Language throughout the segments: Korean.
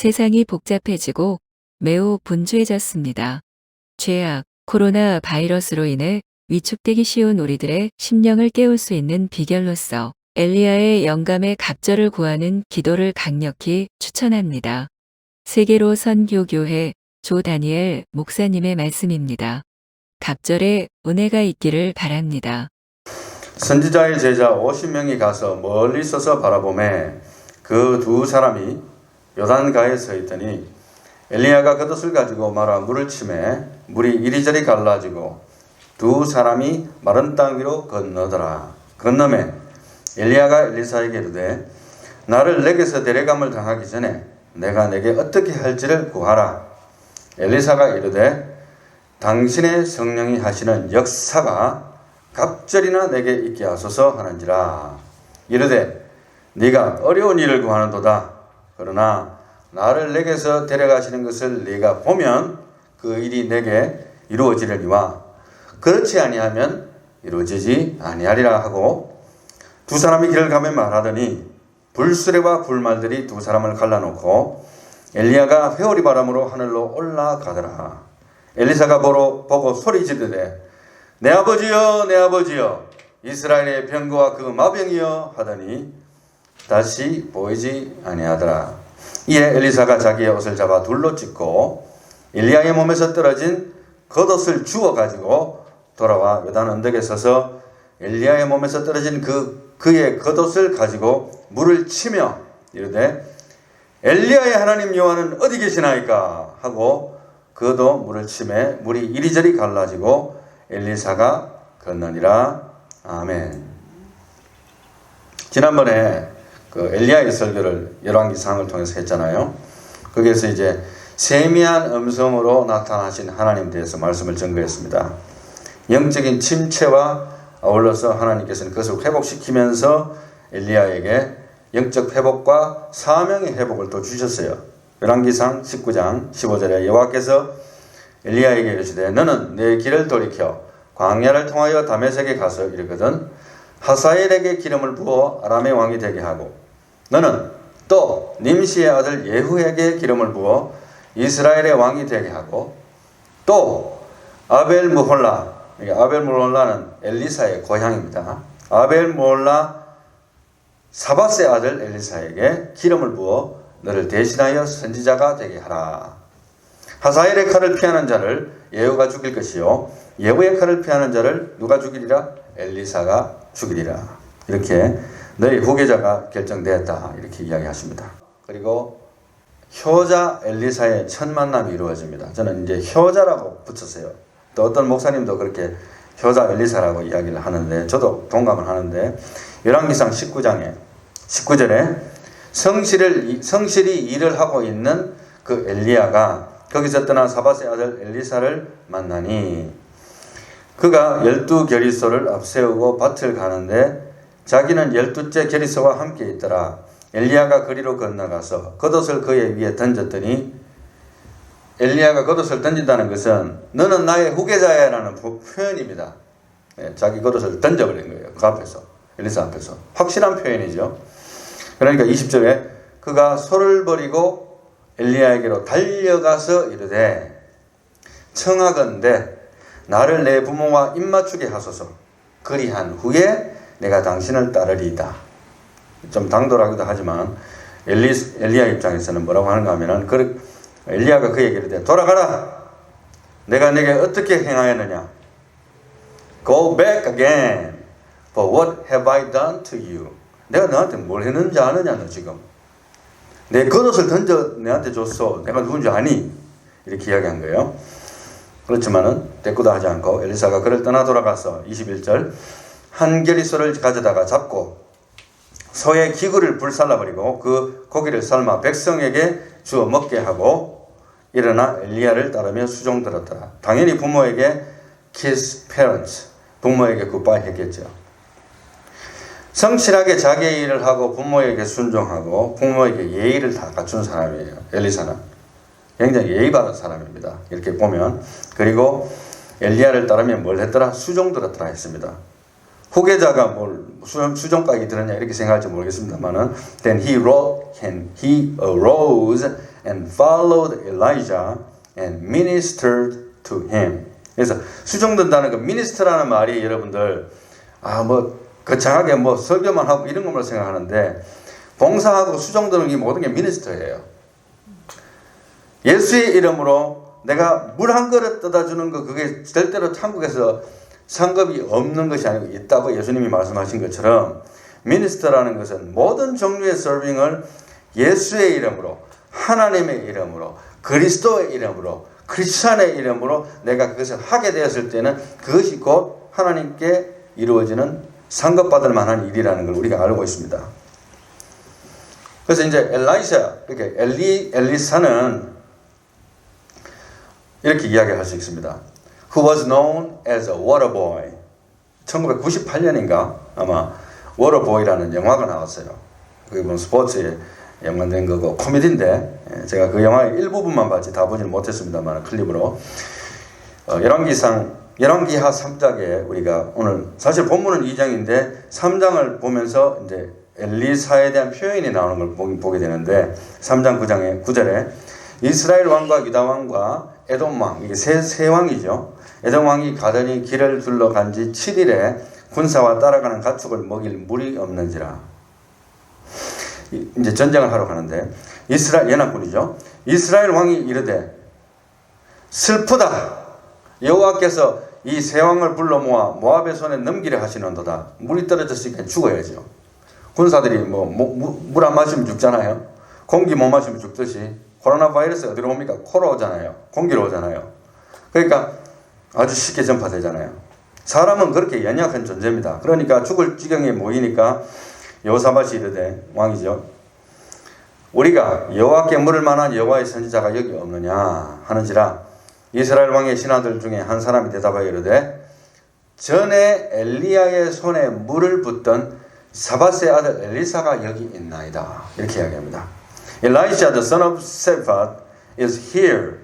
세상이 복잡해지고 매우 분주해졌습니다. 죄악, 코로나 바이러스로 인해 위축되기 쉬운 우리들의 심령을 깨울 수 있는 비결로서 엘리야의 영감의 갑절을 구하는 기도를 강력히 추천합니다. 세계로 선교교회 조 다니엘 목사님의 말씀입니다. 갑절에 은혜가 있기를 바랍니다. 선지자의 제자 50명이 가서 멀리 서서 바라보매 그 두 사람이 요단가에 서 있더니 엘리야가 겉옷을 가지고 말아 물을 치매 물이 이리저리 갈라지고 두 사람이 마른 땅 위로 건너더라. 건너매 엘리야가 엘리사에게 이르되 나를 내게서 데려감을 당하기 전에 내가 내게 어떻게 할지를 구하라. 엘리사가 이르되 당신의 성령이 하시는 역사가 갑절이나 내게 있게 하소서 하는지라. 이르되 네가 어려운 일을 구하는도다. 그러나 나를 내게서 데려가시는 것을 네가 보면 그 일이 내게 이루어지려니와 그렇지 아니하면 이루어지지 아니하리라 하고 두 사람이 길을 가며 말하더니 불수레와 불말들이 두 사람을 갈라놓고 엘리야가 회오리 바람으로 하늘로 올라가더라. 엘리사가 보고 소리 지르되 내 아버지여 내 아버지여 이스라엘의 병거와 그 마병이여 하더니 다시 보이지 아니하더라. 이에 엘리사가 자기의 옷을 잡아 둘로 찢고 엘리야의 몸에서 떨어진 겉옷을 주워 가지고 돌아와 요단 언덕에 서서 엘리야의 몸에서 떨어진 그의 겉옷을 가지고 물을 치며 이르되 엘리야의 하나님 여호와는 어디 계시나이까 하고 그도 물을 치매 물이 이리저리 갈라지고 엘리사가 건너니라. 아멘. 지난번에 그 엘리야의 설교를 열왕기상을 통해서 했잖아요. 거기에서 이제 세미한 음성으로 나타나신 하나님에 대해서 말씀을 전거했습니다. 영적인 침체와 아울러서 하나님께서는 그것을 회복시키면서 엘리야에게 영적 회복과 사명의 회복을 또 주셨어요. 열왕기상 19장 15절에 여호와께서 엘리야에게 이르시되 너는 내 길을 돌이켜 광야를 통하여 다메섹에 가서 이르거든 하사엘에게 기름을 부어 아람의 왕이 되게 하고 너는 또 님시의 아들 예후에게 기름을 부어 이스라엘의 왕이 되게 하고 또 아벨므홀라, 아벨므홀라는 엘리사의 고향입니다. 아벨므홀라 사밧의 아들 엘리사에게 기름을 부어 너를 대신하여 선지자가 되게 하라. 하사엘의 칼을 피하는 자를 예후가 죽일 것이요 예후의 칼을 피하는 자를 누가 죽이리라? 엘리사가 죽이리라. 이렇게 너희 후계자가 결정되었다. 이렇게 이야기하십니다. 그리고 효자 엘리사의 첫 만남이 이루어집니다. 저는 이제 효자라고 붙였어요. 또 어떤 목사님도 그렇게 효자 엘리사라고 이야기를 하는데 저도 동감을 하는데 열왕기상 19장에 19절에 성실히 일을 하고 있는 그 엘리야가 거기서 떠난 사밧의 아들 엘리사를 만나니 그가 12결의소를 앞세우고 밭을 가는데 자기는 12째 결의소와 함께 있더라. 엘리야가 거리로 건너가서 겉옷을 그의 위에 던졌더니 엘리야가 겉옷을 던진다는 것은 너는 나의 후계자야 라는 표현입니다. 자기 겉옷을 던져버린 거예요. 그 앞에서 엘리사 앞에서 확실한 표현이죠. 그러니까 20절에 그가 소를 버리고 엘리야에게로 달려가서 이르되 청하건대 나를 내 부모와 입맞추게 하소서. 그리한 후에 내가 당신을 따르리이다. 좀 당돌하기도 하지만 엘리야 입장에서는 뭐라고 하는가 하면은 엘리야가 그에게 이르되 돌아가라. 내가 내게 어떻게 행하였느냐. Go back again. For what have I done to you? 내가 너한테 뭘 했는지 아느냐 너 지금. 내 겉옷을 던져 내한테 줬어. 내가 누군지 아니? 이렇게 이야기한 거예요. 그렇지만은 대꾸도 하지 않고 엘리사가 그를 떠나 돌아가서 21절 한 결의소를 가져다가 잡고 소의 기구를 불살라버리고 그 고기를 삶아 백성에게 주어 먹게 하고 일어나 엘리야를 따르며 수종 들었더라. 당연히 부모에게 kiss parents, 부모에게 굿바이 했겠죠. 성실하게 자기의 일을 하고 부모에게 순종하고 부모에게 예의를 다 갖춘 사람이에요. 엘리사는 굉장히 예의 바른 사람입니다. 이렇게 보면. 그리고 엘리야를 따르며 뭘 했더라? 수종 들었더라 했습니다. 후계자가 뭘 수종까지 들었냐 이렇게 생각할지 모르겠습니다만은 then he arose and and followed Elijah and ministered to him. 그래서 수종된다는 그 minister라는 말이 여러분들 거창하게 설교만 하고 이런 것만 생각하는데 봉사하고 수종드는 게 모든 게 미니스터예요. 예수의 이름으로 내가 물 한 그릇 떠다 주는 거 그게 절대로 천국에서 상급이 없는 것이 아니고 있다고 예수님이 말씀하신 것처럼 미니스터라는 것은 모든 종류의 서빙을 예수의 이름으로 하나님의 이름으로 그리스도의 이름으로 크리스천의 이름으로 내가 그것을 하게 되었을 때는 그것이 곧 하나님께 이루어지는 상급받을 만한 일이라는 걸 우리가 알고 있습니다. 그래서 이제 이렇게 엘리사는 이렇게 이야기할 수 있습니다. Who was known as a water boy. 1998년인가 아마 워터보이라는 영화가 나왔어요. 그게 스포츠에 연관된 거고 코미디인데 제가 그 영화의 일부분만 봤지 다 보지는 못했습니다만 클립으로 열왕기하 3장에 우리가 오늘 사실 본문은 2장인데 3장을 보면서 이제 엘리사에 대한 표현이 나오는 걸 보게 되는데 3장 9절에 이스라엘 왕과 유다 왕과 에돔 왕 이게 세 왕이죠. 에돔 왕이 가더니 길을 둘러간 지 7일에 군사와 따라가는 가축을 먹일 물이 없는지라. 이제 전쟁을 하러 가는데 이스라엘 연합군이죠. 이스라엘 왕이 이르되 슬프다. 여호와께서 이 세 왕을 불러 모아 모압의 손에 넘기려 하시는도다. 물이 떨어졌으니까 죽어야죠. 군사들이 물 안 마시면 죽잖아요. 공기 못 마시면 죽듯이 코로나 바이러스 어디로 옵니까? 코로 오잖아요. 공기로 오잖아요. 그러니까 아주 쉽게 전파되잖아요. 사람은 그렇게 연약한 존재입니다. 그러니까 죽을 지경에 모이니까 여호사밧이 이르되 왕이죠. 우리가 여호와께 물을 만한 여호와의 선지자가 여기 없느냐 하는지라 이스라엘 왕의 신하들 중에 한 사람이 대답하여 이르되 전에 엘리야의 손에 물을 붓던 사밧의 아들 엘리사가 여기 있나이다. 이렇게 이야기합니다. Elijah the son of Shaphat is here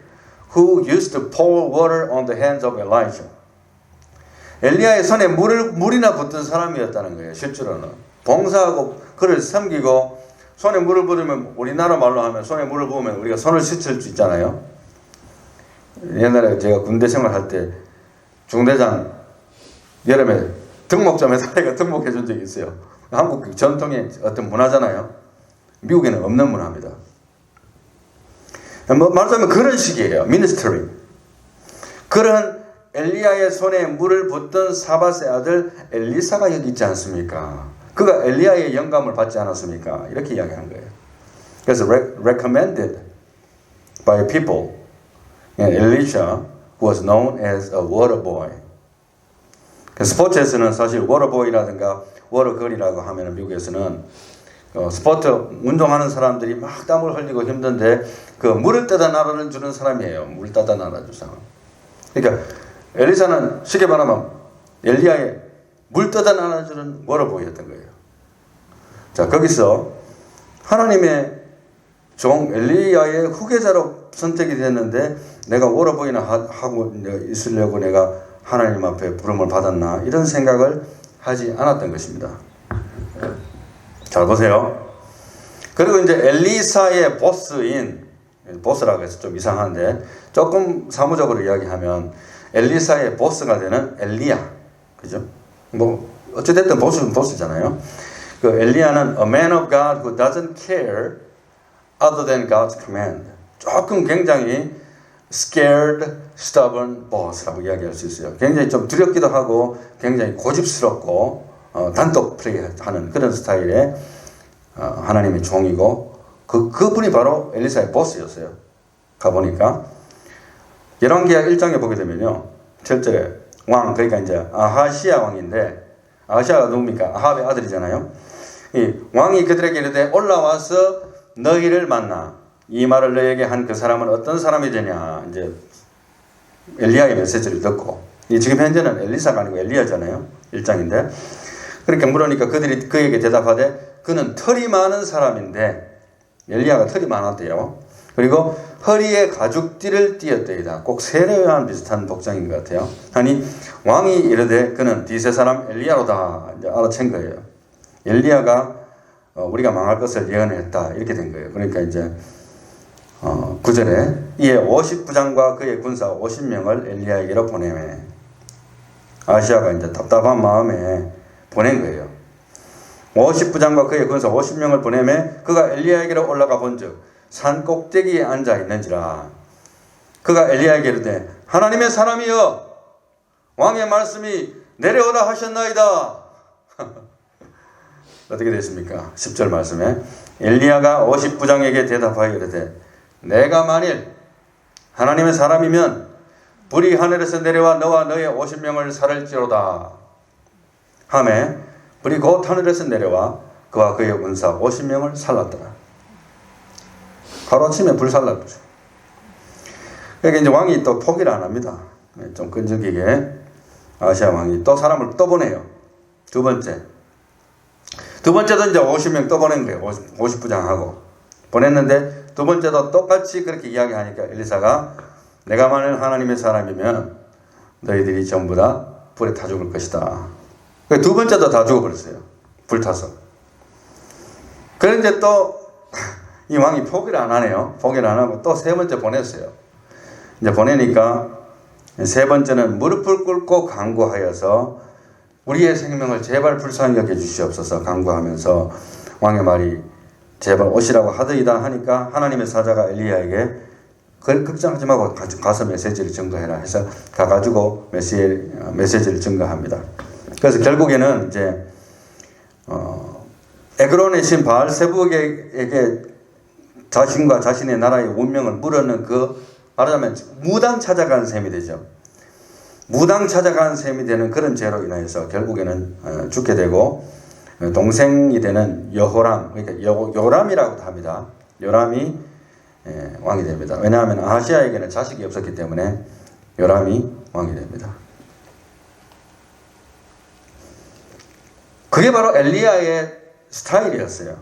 who used to pour water on the hands of Elijah. 엘리야의 손에 물이나 붓던 사람이었다는 거예요. 실제로는 봉사하고 그를 섬기고 손에 물을 부으면 우리나라 말로 하면 손에 물을 부으면 우리가 손을 씻을 수 있잖아요. 옛날에 제가 군대 생활할 때 중대장 여름에 등목점에서 아이가 등목해 준 적이 있어요. 한국 전통의 어떤 문화잖아요. 미국에는 없는 문화입니다. 말하자면 그런 식이에요. 미니스터리. 그런 엘리야의 손에 물을 붓던 사밧의 아들 엘리사가 여기 있지 않습니까? 그가 엘리야의 영감을 받지 않았습니까? 이렇게 이야기하는 거예요. 그래서 recommended by people. Elisha was known as a water boy. 스포츠에서는 사실 워터보이라든가 워터걸이라고 하면 미국에서는 스포츠 운동하는 사람들이 막 땀을 흘리고 힘든데 그 물을 떠다 나르는 주는 사람이에요. 물 떠다 나르는 사람. 그러니까 엘리사는 쉽게 말하면 엘리야의 물 떠다 나르는 워터보이였던 거예요. 자, 거기서 하나님의 종 엘리야의 후계자로 선택이 됐는데 내가 워터보이나 하고 있으려고 내가 하나님 앞에 부름을 받았나 이런 생각을 하지 않았던 것입니다. 잘 보세요. 그리고 이제 엘리사의 보스라고 해서 좀 이상한데 조금 사무적으로 이야기하면 엘리사의 보스가 되는 엘리야, 그죠? 어찌됐든 보스는 보스잖아요. 그 엘리야는 a man of God who doesn't care other than God's command. 조금 굉장히 scared, stubborn boss라고 이야기할 수 있어요. 굉장히 좀 두렵기도 하고 굉장히 고집스럽고 단독 플레이하는 그런 스타일의 하나님의 종이고 그분이 바로 엘리사의 보스였어요. 가보니까 열왕기하 1장에 보게 되면요. 7절에 왕 그러니까 이제 아하시아 왕인데 아하시아가 누굽니까? 아합의 아들이잖아요. 이 왕이 그들에게 이르되 올라와서 너희를 만나 이 말을 너에게 한 그 사람은 어떤 사람이 되냐. 이제 엘리야의 메시지를 듣고 지금 현재는 엘리사가 아니고 엘리야잖아요. 1장인데 그렇게 물으니까 그들이 그에게 대답하되 그는 털이 많은 사람인데 엘리야가 털이 많았대요. 그리고 허리에 가죽띠를 띠었대이다. 꼭 세례요한 비슷한 복장인 것 같아요. 아니 왕이 이르되 그는 디세 사람 엘리야로다. 이제 알아챈 거예요. 엘리야가 우리가 망할 것을 예언했다. 이렇게 된 거예요. 그러니까 이제 9절에 이에 50부장과 그의 군사 50명을 엘리야에게로 보내매. 아하시아가 이제 답답한 마음에 보낸 거예요. 50부장과 그의 군사 50명을 보내매 그가 엘리야에게로 올라가 본즉 산 꼭대기에 앉아 있는지라. 그가 엘리야에게 이르되 하나님의 사람이여 왕의 말씀이 내려오라 하셨나이다. 어떻게 됐습니까? 10절 말씀에 엘리야가 50부장에게 대답하여 이르되 내가 만일 하나님의 사람이면 불이 하늘에서 내려와 너와 너의 50명을 살을지로다 하매 불이 곧 하늘에서 내려와 그와 그의 군사 50명을 살랐더라. 하루아침에 불살랐죠. 그러니까 이제 왕이 또 포기를 안 합니다. 좀 끈질기게 아시아 왕이 또 사람을 또 보내요. 두 번째도 이제 50명 또 보낸 거예요. 50부장하고 보냈는데 두 번째도 똑같이 그렇게 이야기하니까 엘리사가 내가 만일 하나님의 사람이면 너희들이 전부 다 불에 타 죽을 것이다. 두 번째도 다 죽어버렸어요. 불타서. 그런데 또 이 왕이 포기를 안 하네요. 포기를 안 하고 또 세 번째 보냈어요. 이제 보내니까 세 번째는 무릎을 꿇고 간구하여서 우리의 생명을 제발 불쌍히 여겨 주시옵소서 간구하면서 왕의 말이 제발 오시라고 하더이다 하니까 하나님의 사자가 엘리야에게 그걸 걱정하지 말고 가서 메시지를 증거해라 해서 가가지고 메시지를 증거합니다. 그래서 결국에는 이제 에그론의 신 바알세부에게 자신과 자신의 나라의 운명을 물었는 그 말하자면 무당 찾아간 셈이 되죠. 무당 찾아간 셈이 되는 그런 죄로 인하여서 결국에는 죽게 되고 동생이 되는 여호람, 그러니까 요람이라고도 합니다. 요람이 왕이 됩니다. 왜냐하면 아하시아에게는 자식이 없었기 때문에 요람이 왕이 됩니다. 그게 바로 엘리야의 스타일이었어요.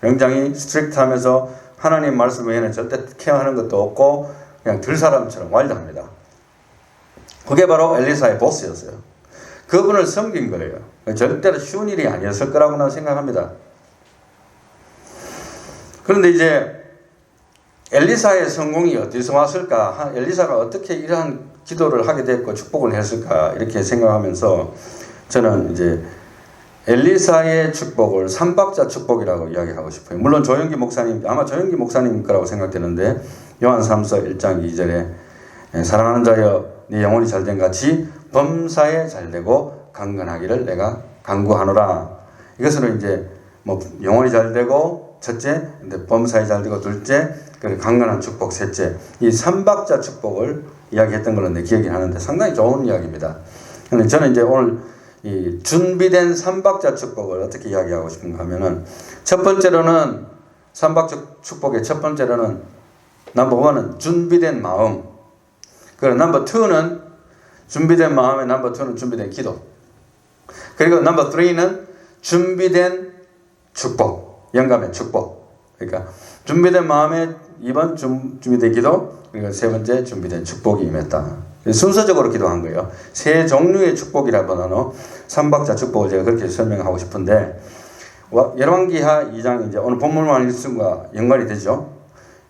굉장히 스트릭트하면서 하나님 말씀 외에는 절대 케어하는 것도 없고 그냥 들사람처럼 와일드합니다. 그게 바로 엘리사의 보스였어요. 그분을 섬긴 거예요. 절대로 쉬운 일이 아니었을 거라고 나는 생각합니다. 그런데 이제 엘리사의 성공이 어디서 왔을까? 엘리사가 어떻게 이러한 기도를 하게 됐고 축복을 했을까? 이렇게 생각하면서 저는 이제 엘리사의 축복을 삼박자 축복이라고 이야기하고 싶어요. 물론 조영기 목사님, 아마 조영기 목사님 거라고 생각되는데 요한 3서 1장 2절에 사랑하는 자여 네 영혼이 잘된 같이 범사에 잘되고 강건하기를 내가 간구하노라. 이것으로 이제 뭐 영혼이 잘되고 첫째, 범사에 잘되고 둘째, 그리고 강건한 축복 셋째, 이 삼박자 축복을 이야기했던 걸로 내 기억이 나는데 상당히 좋은 이야기입니다. 근데 저는 이제 오늘 이 준비된 삼박자 축복을 어떻게 이야기하고 싶은가 하면은 첫 번째로는 삼박자 축복의 첫 번째로는 넘버 1은 준비된 마음, 그리고 넘버 2는 준비된 마음에 넘버 2는 준비된 기도, 그리고 넘버 3는 준비된 축복, 영감의 축복. 그러니까 준비된 마음에 2번 준비된 기도, 그리고 세 번째 준비된 축복이 임했다. 순서적으로 기도한 거예요. 세 종류의 축복이라보다는 삼박자 축복을 제가 그렇게 설명하고 싶은데 열왕기하 2장 이제 오늘 본문 말씀과 연관이 되죠.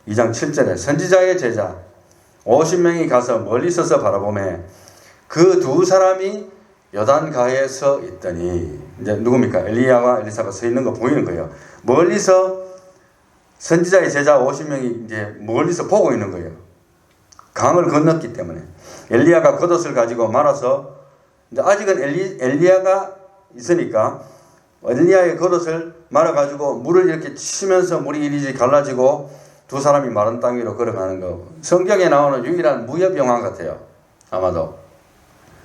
2장 7절에 선지자의 제자 50명이 가서 멀리 서서 바라보매 그 두 사람이 요단가에 서 있더니 이제 누굽니까? 엘리야와 엘리사가 서 있는 거 보이는 거예요. 멀리서 선지자의 제자 50명이 이제 멀리서 보고 있는 거예요. 강을 건넜기 때문에 엘리야가 겉옷을 가지고 말아서 이제 아직은 엘리야가 있으니까 엘리야의 겉옷을 말아가지고 물을 이렇게 치면서 물이 이리저리 갈라지고 두 사람이 마른 땅 위로 걸어가는 거 성경에 나오는 유일한 무협 영화 같아요. 아마도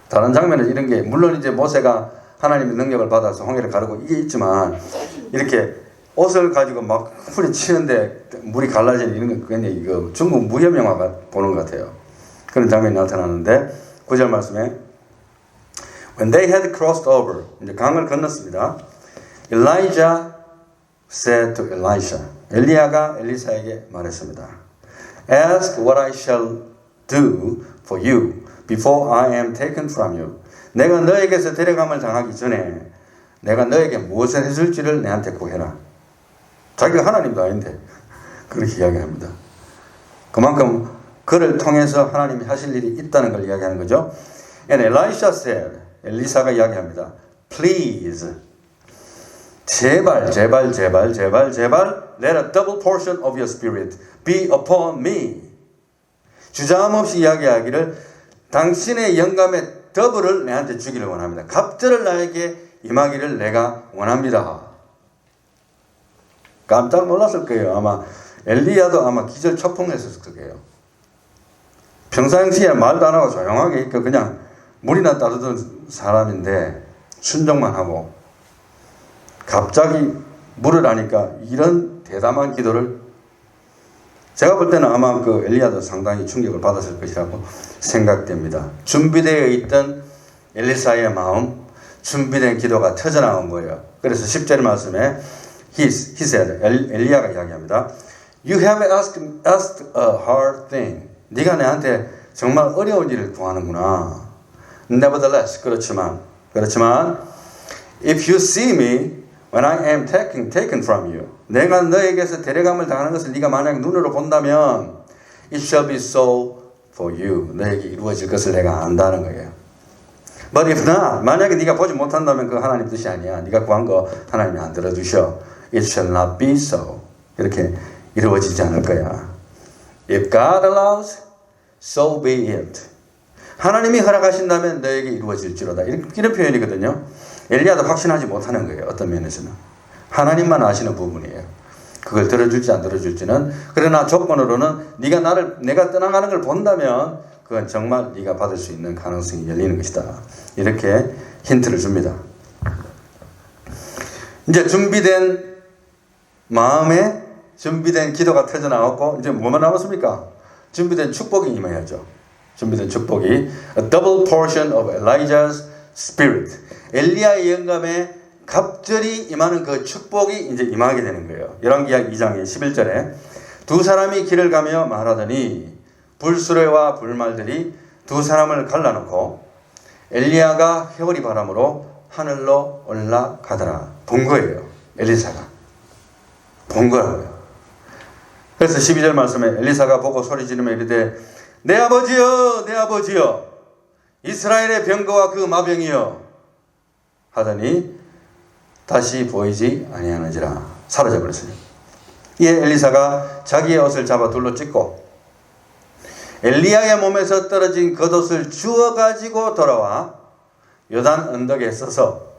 다른 장면은 이런 게 물론 이제 모세가 하나님의 능력을 받아서 홍해를 가르고 이게 있지만 이렇게 옷을 가지고 막 풀이 치는데 물이 갈라지는 이런 건 굉장히 이거 중국 무협 영화가 보는 것 같아요. 그런 장면이 나타나는데 9절 말씀에 When they had crossed over, 이제 강을 건넜습니다. Elijah said to Elisha, 엘리야가 엘리사에게 말했습니다. Ask what I shall do for you before I am taken from you. 내가 너에게서 데려감을 당하기 전에 내가 너에게 무엇을 해줄지를 내한테 구해라. 자기가 하나님도 아닌데 그렇게 이야기합니다. 그만큼 그를 통해서 하나님이 하실 일이 있다는 걸 이야기하는 거죠. And Elisha said, 엘리사가 이야기합니다. Please, 제발, 제발, 제발, 제발, 제발, let a double portion of your spirit be upon me. 주저함없이 이야기하기를 당신의 영감의 더블을 내한테 주기를 원합니다. 갑절을 나에게 임하기를 내가 원합니다. 깜짝 놀랐을 거예요. 아마 엘리야도 아마 기절초풍했을 거예요. 평상시에 말도 안 하고 조용하게 있고 그냥 물이나 따르던 사람인데 순종만 하고 갑자기 물을 하니까 이런 대담한 기도를 제가 볼 때는 아마 그 엘리야도 상당히 충격을 받았을 것이라고 생각됩니다. 준비되어 있던 엘리사의 마음, 준비된 기도가 터져나온 거예요. 그래서 10절 말씀에 he said, 엘리야가 이야기합니다. You have asked a hard thing. 네가 내한테 정말 어려운 일을 구하는구나. Nevertheless, 그렇지만 if you see me when I am taken from you, 내가 너에게서 데려감을 당하는 것을 네가 만약 눈으로 본다면 it shall be so for you. 너에게 이루어질 것을 내가 안다는 거예요. But if not, 만약에 네가 보지 못한다면 그 하나님 뜻이 아니야. 네가 구한 거 하나님이 안 들어주셔. It shall not be so. 이렇게 이루어지지 않을 거야. If God allows, so be it. 하나님이 허락하신다면 너에게 이루어질지로다. 이런 표현이거든요. 엘리야도 확신하지 못하는 거예요. 어떤 면에서는. 하나님만 아시는 부분이에요. 그걸 들어줄지 안 들어줄지는. 그러나 조건으로는 내가 떠나가는 걸 본다면 그건 정말 네가 받을 수 있는 가능성이 열리는 것이다. 이렇게 힌트를 줍니다. 이제 준비된 마음에 준비된 기도가 터져나왔고 이제 뭐만 남았습니까? 준비된 축복이 임해야죠. 준비된 축복이 A double portion of Elijah's spirit. 엘리야의 영감에 갑절이 임하는 그 축복이 이제 임하게 되는 거예요. 열왕기하 2장의 11절에 두 사람이 길을 가며 말하더니 불수레와 불말들이 두 사람을 갈라놓고 엘리야가 회오리 바람으로 하늘로 올라가더라. 본 거예요. 엘리사가. 본 거라고요. 그래서 12절 말씀에 엘리사가 보고 소리 지르며 이르되 내 아버지여 내 아버지여 이스라엘의 병거와 그 마병이여 하더니 다시 보이지 아니하는지라. 사라져 버렸어요. 이에 엘리사가 자기의 옷을 잡아 둘러 찢고 엘리야의 몸에서 떨어진 겉옷을 주워 가지고 돌아와 요단 언덕에 서서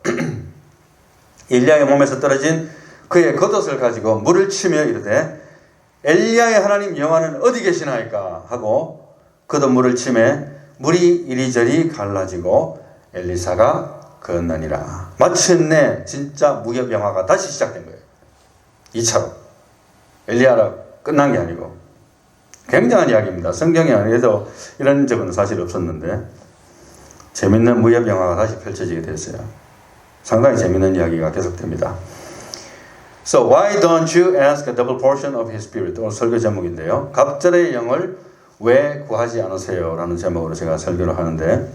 엘리야의 몸에서 떨어진 그의 겉옷을 가지고 물을 치며 이르되 엘리야의 하나님 여호와는 어디 계시나이까 하고 겉옷 물을 치매 물이 이리저리 갈라지고 엘리사가 건너니라. 마침내 진짜 무협 영화가 다시 시작된 거예요. 2차로. 엘리야라 끝난 게 아니고. 굉장한 이야기입니다. 성경에 안에도 이런 적은 사실 없었는데 재밌는 무협 영화가 다시 펼쳐지게 됐어요. 상당히 재밌는 이야기가 계속됩니다. So why don't you ask a double portion of his spirit? 오늘 설교 제목인데요. 갑절의 영을 왜 구하지 않으세요? 라는 제목으로 제가 설교를 하는데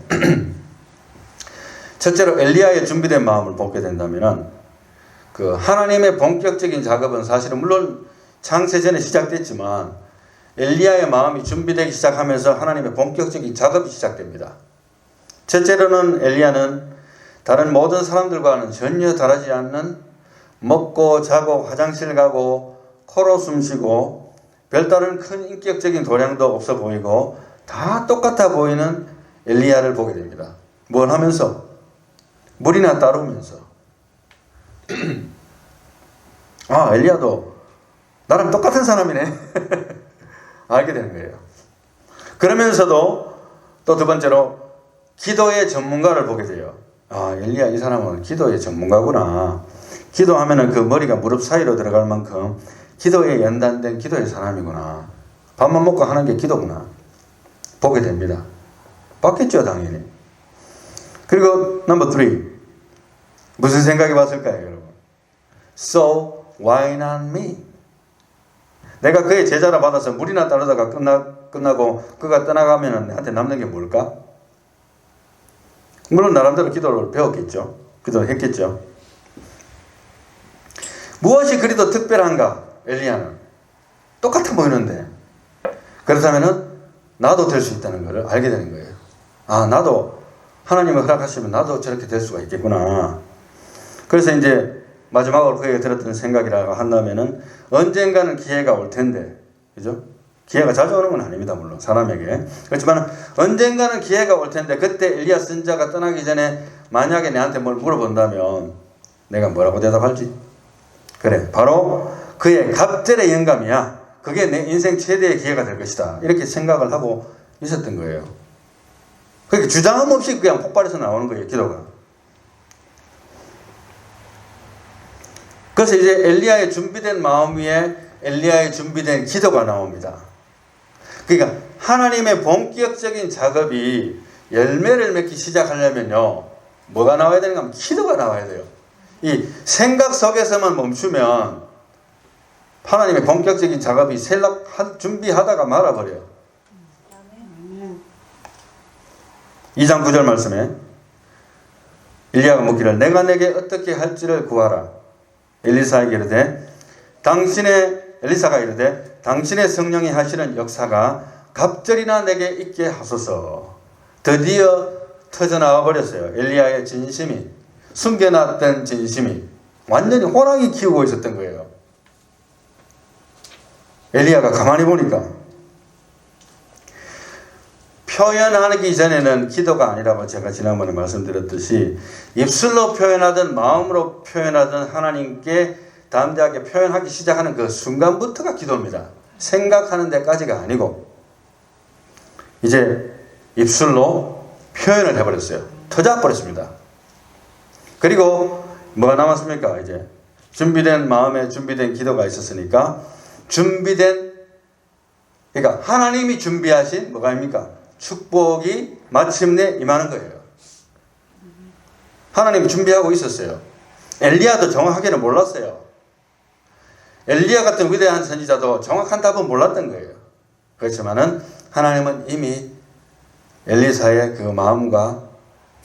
첫째로 엘리야의 준비된 마음을 보게 된다면 그 하나님의 본격적인 작업은 사실은 물론 창세전에 시작됐지만 엘리야의 마음이 준비되기 시작하면서 하나님의 본격적인 작업이 시작됩니다. 첫째로는 엘리야는 다른 모든 사람들과는 전혀 다르지 않는 먹고 자고 화장실 가고 코로 숨쉬고 별다른 큰 인격적인 도량도 없어 보이고 다 똑같아 보이는 엘리야를 보게 됩니다. 뭘 하면서? 물이나 따르면서. 아, 엘리야도 나랑 똑같은 사람이네. 알게 되는 거예요. 그러면서도 또 두 번째로 기도의 전문가를 보게 돼요. 아, 엘리야 이 사람은 기도의 전문가구나. 기도하면은 그 머리가 무릎 사이로 들어갈 만큼 기도에 연단된 기도의 사람이구나. 밥만 먹고 하는 게 기도구나. 보게 됩니다. 봤겠죠, 당연히. 그리고 넘버 3. 무슨 생각이 왔을까요, 여러분? So why not me? 내가 그의 제자라 받아서 물이나 따르다가 끝나고 그가 떠나가면 나한테 남는 게 뭘까? 물론 나름대로 기도를 배웠겠죠. 기도를 했겠죠. 무엇이 그리도 특별한가? 엘리야는 똑같아 보이는데. 그 그렇다면은 나도 될 수 있다는 것을 알게 되는 거예요. 아, 나도 하나님이 허락하시면 나도 저렇게 될 수가 있겠구나. 그래서 이제 마지막으로 그에게 들었던 생각이라고 한다면은 언젠가는 기회가 올 텐데, 그죠? 기회가 자주 오는 건 아닙니다, 물론 사람에게. 그렇지만 언젠가는 기회가 올 텐데 그때 엘리야 선지자가 떠나기 전에 만약에 내한테 뭘 물어본다면 내가 뭐라고 대답할지? 그래, 바로 그의 갑절의 영감이야. 그게 내 인생 최대의 기회가 될 것이다. 이렇게 생각을 하고 있었던 거예요. 그렇게 주장함 없이 그냥 폭발해서 나오는 거예요, 기도가. 그래서 이제 엘리야의 준비된 마음 위에 엘리야의 준비된 기도가 나옵니다. 그러니까 하나님의 본격적인 작업이 열매를 맺기 시작하려면요, 뭐가 나와야 되는가 하면 기도가 나와야 돼요. 이 생각 속에서만 멈추면 하나님의 본격적인 작업이 준비하다가 말아버려요. 2장 9절 말씀에 엘리야가 묻기를 내가 내게 어떻게 할지를 구하라. 엘리사가 이르되 당신의 성령이 하시는 역사가 갑절이나 내게 있게 하소서. 드디어 터져나와 버렸어요. 엘리야의 진심이, 숨겨놨던 진심이 완전히 호랑이 키우고 있었던 거예요. 엘리야가 가만히 보니까 표현하기 전에는 기도가 아니라고 제가 지난번에 말씀드렸듯이 입술로 표현하든 마음으로 표현하든 하나님께 담대하게 표현하기 시작하는 그 순간부터가 기도입니다. 생각하는 데까지가 아니고 이제 입술로 표현을 해버렸어요. 터져버렸습니다. 그리고 뭐가 남았습니까? 이제 준비된 마음에 준비된 기도가 있었으니까 그러니까 하나님이 준비하신 뭐가 아닙니까? 축복이 마침내 임하는 거예요. 하나님이 준비하고 있었어요. 엘리야도 정확하게는 몰랐어요. 엘리야 같은 위대한 선지자도 정확한 답은 몰랐던 거예요. 그렇지만은 하나님은 이미 엘리사의 그 마음과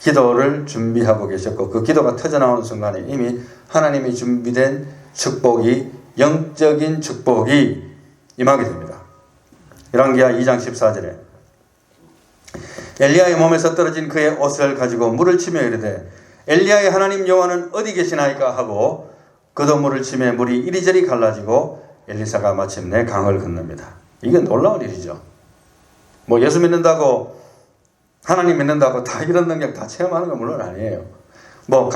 기도를 준비하고 계셨고 그 기도가 터져나오는 순간에 이미 하나님이 준비된 축복이, 영적인 축복이 임하게 됩니다. 열왕기하 2장 14절에 엘리야의 몸에서 떨어진 그의 옷을 가지고 물을 치며 이르되 엘리야의 하나님 여호와는 어디 계시나이까 하고 그도 물을 치며 물이 이리저리 갈라지고 엘리사가 마침내 강을 건넙니다. 이게 놀라운 일이죠. 뭐 예수 믿는다고 하나님 믿는다고 다 이런 능력 다 체험하는 건 물론 아니에요. 뭐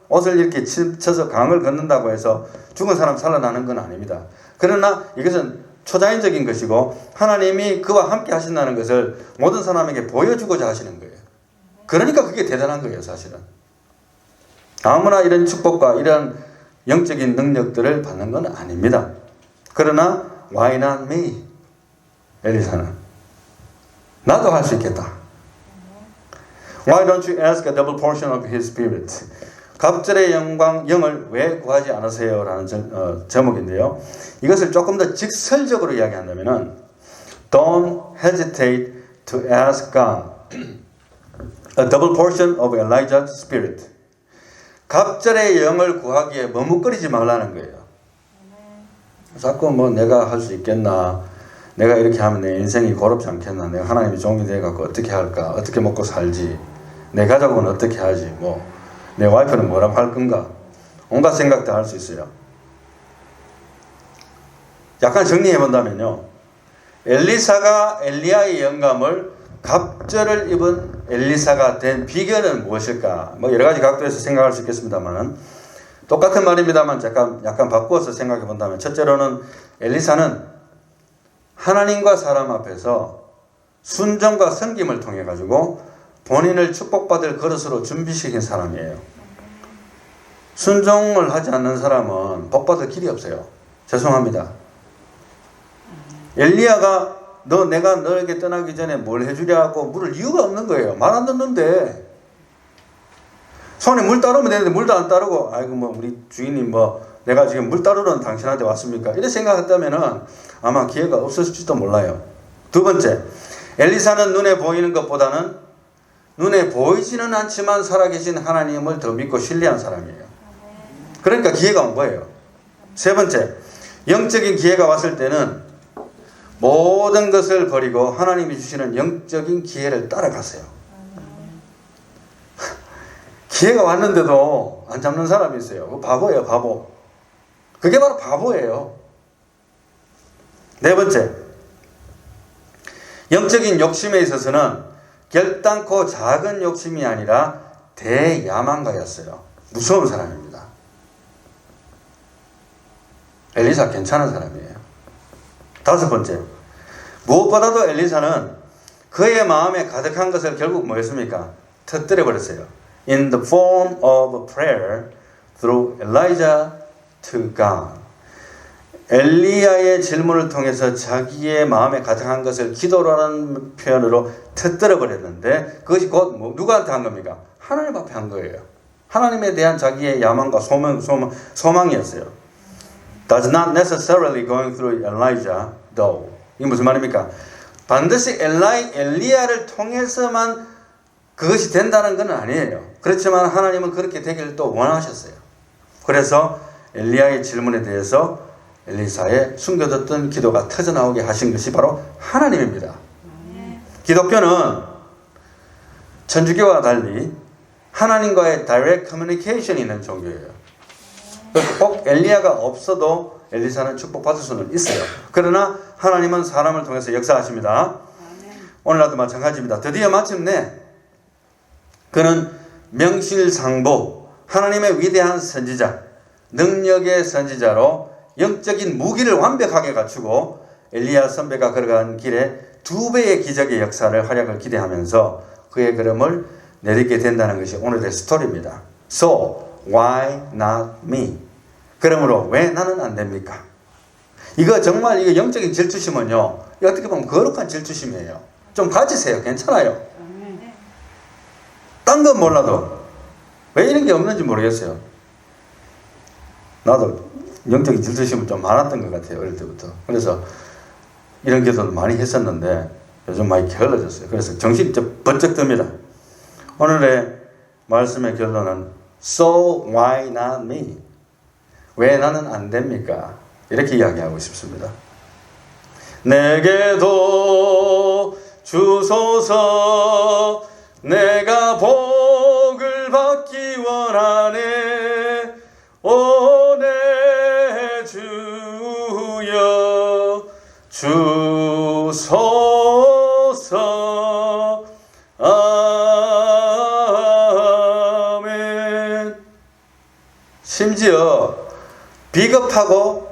옷을 이렇게 쳐서 강을 건넌다고 해서 죽은 사람 살아나는 건 아닙니다. 그러나 이것은 초자연적인 것이고 하나님이 그와 함께 하신다는 것을 모든 사람에게 보여주고자 하시는 거예요. 그러니까 그게 대단한 거예요, 사실은. 아무나 이런 축복과 이런 영적인 능력들을 받는 건 아닙니다. 그러나 why not me? 엘리사는 나도 할 수 있겠다. Why don't you ask a double portion of his spirit? 갑절의 영을 왜 구하지 않으세요? 라는 제목인데요. 이것을 조금 더 직설적으로 이야기한다면 Don't hesitate to ask God a double portion of Elijah's spirit. 갑절의 영을 구하기에 머뭇거리지 말라는 거예요. 자꾸 뭐 내가 할 수 있겠나, 내가 이렇게 하면 내 인생이 고롭지 않겠나, 내가 하나님의 종이 돼갖고 어떻게 할까, 어떻게 먹고 살지, 내 가족은 어떻게 하지, 뭐 내 와이프는 뭐라고 할 건가, 온갖 생각도 할 수 있어요. 약간 정리해 본다면요, 엘리사가 엘리야의 영감을 갑절을 입은 엘리사가 된 비결은 무엇일까? 뭐 여러 가지 각도에서 생각할 수 있겠습니다만 똑같은 말입니다만 약간 바꾸어서 생각해 본다면 첫째로는 엘리사는 하나님과 사람 앞에서 순종과 섬김을 통해 가지고 본인을 축복받을 그릇으로 준비시킨 사람이에요. 순종을 하지 않는 사람은 복받을 길이 없어요. 죄송합니다. 엘리야가 내가 너에게 떠나기 전에 뭘 해주려고 물을 이유가 없는 거예요. 말 안 듣는데. 손에 물 따르면 되는데 물도 안 따르고, 아이고 뭐 우리 주인님 뭐 내가 지금 물 따르러 당신한테 왔습니까? 이렇게 생각했다면은 아마 기회가 없었을지도 몰라요. 두 번째, 엘리사는 눈에 보이는 것보다는 눈에 보이지는 않지만 살아계신 하나님을 더 믿고 신뢰한 사람이에요. 그러니까 기회가 온 거예요. 세 번째, 영적인 기회가 왔을 때는 모든 것을 버리고 하나님이 주시는 영적인 기회를 따라갔어요. 기회가 왔는데도 안 잡는 사람이 있어요. 그 바보예요, 바보. 그게 바로 바보예요. 네 번째, 영적인 욕심에 있어서는 결단코 작은 욕심이 아니라 대야망가였어요. 무서운 사람입니다. 엘리사 괜찮은 사람이에요. 다섯 번째, 무엇보다도 엘리사는 그의 마음에 가득한 것을 결국 뭐였습니까? 터뜨려 버렸어요. In the form of prayer through Elijah to God. 엘리야의 질문을 통해서 자기의 마음에 가득한 것을 기도라는 표현으로 터뜨려 버렸는데 그것이 곧 누구한테 한 겁니까? 하나님 앞에 한 거예요. 하나님에 대한 자기의 야망과 소망이었어요. Does not necessarily going through Elijah though. 이게 무슨 말입니까? 반드시 엘리야를 통해서만 그것이 된다는 건 아니에요. 그렇지만 하나님은 그렇게 되기를 또 원하셨어요. 그래서 엘리야의 질문에 대해서 엘리사의 숨겨뒀던 기도가 터져나오게 하신 것이 바로 하나님입니다. 기독교는 천주교와 달리 하나님과의 다이렉트 커뮤니케이션이 있는 종교예요. 그래서 꼭 엘리야가 없어도 엘리사는 축복받을 수는 있어요. 그러나 하나님은 사람을 통해서 역사하십니다. 오늘날도 마찬가지입니다. 드디어 마침내 그는 명실상부 하나님의 위대한 선지자, 능력의 선지자로 영적인 무기를 완벽하게 갖추고 엘리야 선배가 걸어간 길에 2배의 기적의 역사를 활약을 기대하면서 그의 걸음을 내딛게 된다는 것이 오늘의 스토리입니다. So, why not me? 그러므로 왜 나는 안 됩니까? 이거 정말 이거 영적인 질투심은요, 어떻게 보면 거룩한 질투심이에요. 좀 가지세요. 괜찮아요. 딴 건 몰라도 왜 이런 게 없는지 모르겠어요. 나도 영적인 질투심은 좀 많았던 것 같아요. 어릴 때부터. 그래서 이런 기도도 많이 했었는데 요즘 많이 게을러졌어요. 그래서 정신이 좀 번쩍 듭니다. 오늘의 말씀의 결론은 So why not me? 왜 나는 안 됩니까? 이렇게 이야기하고 싶습니다. 내게도 주소서 내가 복을 받기 원하네 오 내 주여 주소서 아멘. 심지어 비겁하고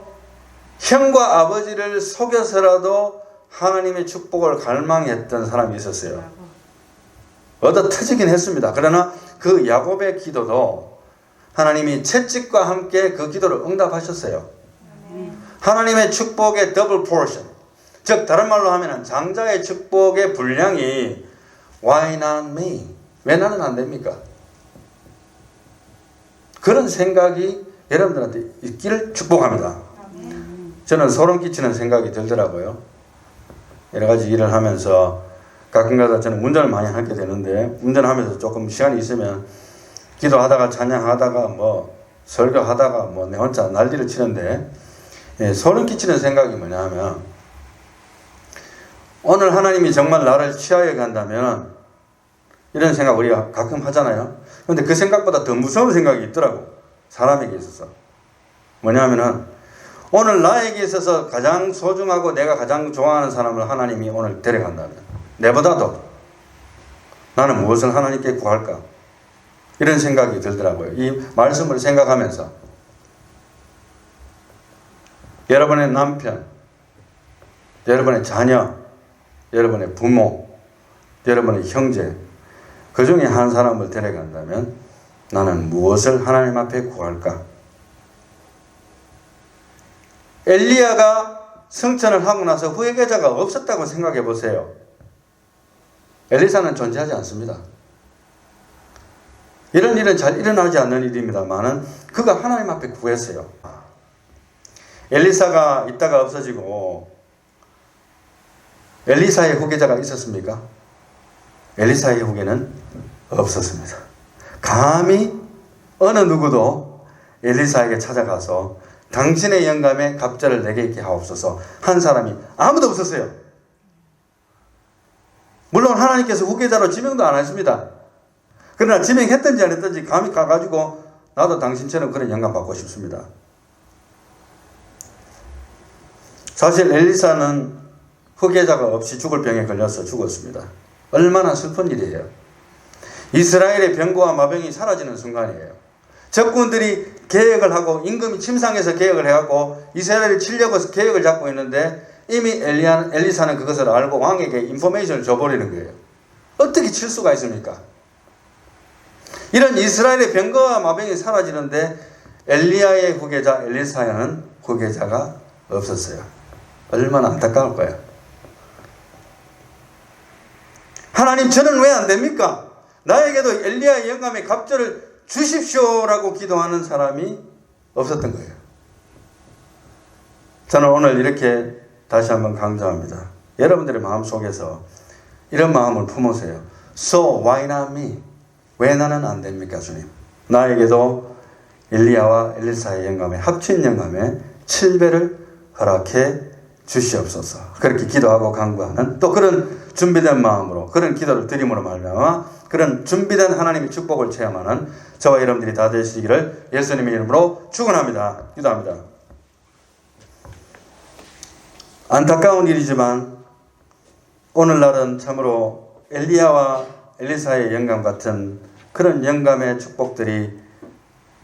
형과 아버지를 속여서라도 하나님의 축복을 갈망했던 사람이 있었어요. 얻어 터지긴 했습니다. 그러나 그 야곱의 기도도 하나님이 채찍과 함께 그 기도를 응답하셨어요. 하나님의 축복의 더블 포션, 즉 다른 말로 하면 장자의 축복의 분량이 Why not me? 왜 나는 안 됩니까? 그런 생각이 여러분들한테 있기를 축복합니다. 저는 소름 끼치는 생각이 들더라고요. 여러 가지 일을 하면서 가끔가다 저는 운전을 많이 하게 되는데 운전하면서 조금 시간이 있으면 기도하다가 찬양하다가 뭐 설교하다가 뭐 내 혼자 난리를 치는데 소름 끼치는 생각이 뭐냐 하면 오늘 하나님이 정말 나를 취하여 간다면 이런 생각 우리가 가끔 하잖아요. 그런데 그 생각보다 더 무서운 생각이 있더라고. 사람에게 있어서. 뭐냐면은 오늘 나에게 있어서 가장 소중하고 내가 가장 좋아하는 사람을 하나님이 오늘 데려간다면 내보다도 나는 무엇을 하나님께 구할까? 이런 생각이 들더라고요. 이 말씀을 생각하면서 여러분의 남편, 여러분의 자녀, 여러분의 부모, 여러분의 형제 그 중에 한 사람을 데려간다면 나는 무엇을 하나님 앞에 구할까? 엘리야가 승천을 하고 나서 후계자가 없었다고 생각해 보세요. 엘리사는 존재하지 않습니다. 이런 일은 잘 일어나지 않는 일입니다만은 그가 하나님 앞에 구했어요. 엘리사가 있다가 없어지고 엘리사의 후계자가 있었습니까? 엘리사의 후계는 없었습니다. 감히 어느 누구도 엘리사에게 찾아가서 당신의 영감에 갑절을 내게 있게 하옵소서. 한 사람이 아무도 없었어요. 물론 하나님께서 후계자로 지명도 안 하십니다. 그러나 지명했든지 안 했든지 감히 가가지고 나도 당신처럼 그런 영감 받고 싶습니다. 사실 엘리사는 후계자가 없이 죽을 병에 걸려서 죽었습니다. 얼마나 슬픈 일이에요. 이스라엘의 병고와 마병이 사라지는 순간이에요. 적군들이 계획을 하고 임금이 침상에서 계획을 해갖고 이스라엘을 치려고 계획을 잡고 있는데 이미 엘리사는 그것을 알고 왕에게 인포메이션을 줘버리는 거예요. 어떻게 칠 수가 있습니까? 이런 이스라엘의 병거와 마병이 사라지는데 엘리야의 후계자 엘리사야는 후계자가 없었어요. 얼마나 안타까울까요? 하나님, 저는 왜 안 됩니까? 나에게도 엘리야의 영감의 갑절을 주십시오라고 기도하는 사람이 없었던 거예요. 저는 오늘 이렇게 다시 한번 강조합니다. 여러분들의 마음속에서 이런 마음을 품으세요. So why not me? 왜 나는 안 됩니까, 주님? 나에게도 엘리야와 엘리사의 영감의 합친 영감의 7배를 허락해 주시옵소서. 그렇게 기도하고 간구하는, 또 그런 준비된 마음으로 그런 기도를 드림으로 말미암아 그런 준비된 하나님의 축복을 체험하는 저와 여러분들이 다 되시기를 예수님의 이름으로 축원합니다. 기도합니다. 안타까운 일이지만 오늘날은 참으로 엘리야와 엘리사의 영감 같은 그런 영감의 축복들이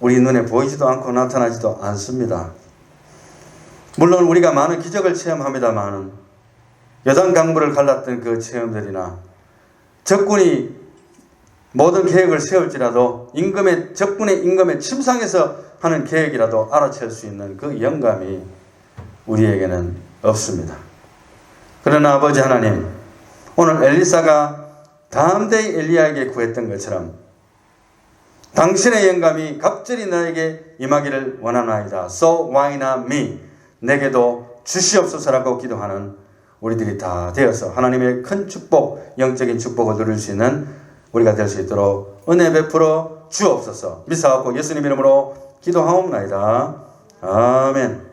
우리 눈에 보이지도 않고 나타나지도 않습니다. 물론 우리가 많은 기적을 체험합니다만 여당 강물을 갈랐던 그 체험들이나 적군이 모든 계획을 세울지라도 적군의 임금의 침상에서 하는 계획이라도 알아챌 수 있는 그 영감이 우리에게는 없습니다. 그러나 아버지 하나님, 오늘 엘리사가 담대히 엘리야에게 구했던 것처럼 당신의 영감이 갑절히 나에게 임하기를 원하나이다. So why not me? 내게도 주시옵소서라고 기도하는 우리들이 다 되어서 하나님의 큰 축복, 영적인 축복을 누릴 수 있는 우리가 될 수 있도록 은혜 베풀어 주옵소서. 믿사옵고 예수님 이름으로 기도하옵나이다. 아멘.